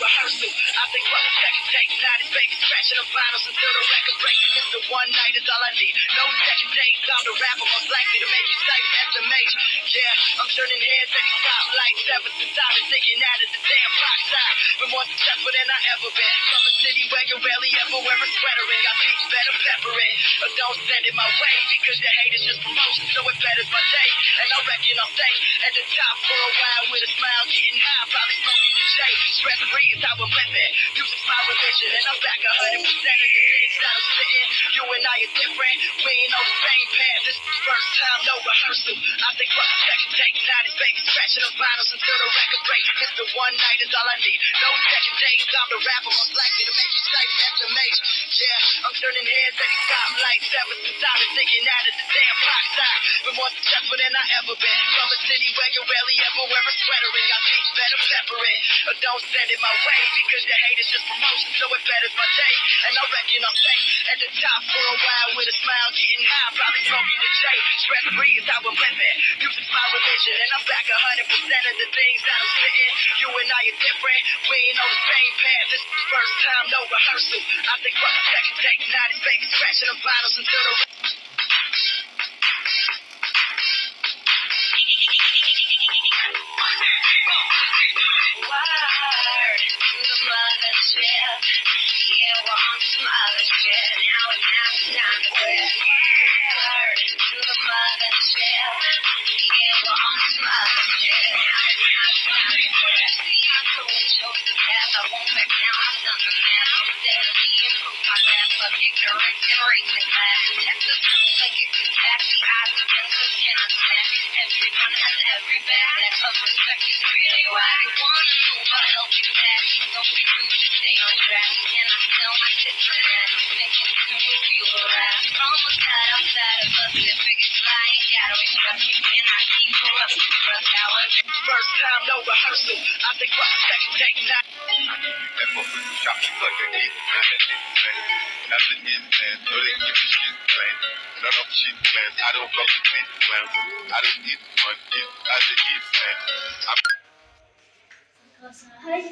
rehearsal. I think what the second take, not his baby scratching the finals until the record breaks. Mr. One Night is all I need. No second dates, I'm the rapper most likely to make you sight SMH. Yeah, I'm turning heads at these stoplights ever since I was thinking out of the damn block side. Been more successful than I ever been. From a city where you rarely ever wear a sweater and got beats better pepper it. Or don't send it my way because your hate is just promotion, so it betters my day. And I reckon I'll stay at the top for a while with a smile, getting high, probably smoking the J. Stress free is how I'm living. Music's my religion, and I'm back 100% of the things that I'm spitting. You and I are different, we ain't on the same path. This is the first time, no rehearsal. I think what the second take, not his baby scratching the finals until the record breaks. Mr. One Night is all I need. No second dates, I'm the rapper most likely to make you sight SMH. Yeah, I'm turning heads at these stoplights ever since I was thinking out of the damn block side. Been more successful than I ever been. From a city where you rarely ever wear a sweater and got beats better pepper it. Or don't send it my way because your hate is just promotion, so it betters my day. And I reckon I'll stay at the top for a while with a smile, getting high, probably smoking the J. Stress free is how I'm living. Music's my religion, and I'm back 100% of the things that I'm spitting. You and I are different, we ain't on the same path. This is the first time, no rehearsal. I think what the second take, not his baby scratching the finals until the word to the mothership. Yeah, we're on some other shit. Now it's time to quit. Word to the mothership. Yeah, we're on some other shit. Now it's time to quit. See, I totally chose the path. I won't back down. I've done the math. I'm steadily improve my path. But ignorance and racing class. Texas looks like it could pass. The odds against us cannot stand. Everyone has every bad. That of respect is really why you wanna move a healthy path. You don't be rude, just stay on track. And I sell my tits for that. Thinking soon you'll feel the wrath. Almost got outside of us. The biggest lie ain't gotta impress you. And I keep corrupting trust. How I first time, no rehearsal. I think what the second take, not that motherfucker shot me like a hit, man. That shit insane. That's the hit, man. So they give me shit plain. None of shit plans. I don't fuck with big plans. I don't eat one. I just eat, man. Arkadaşlar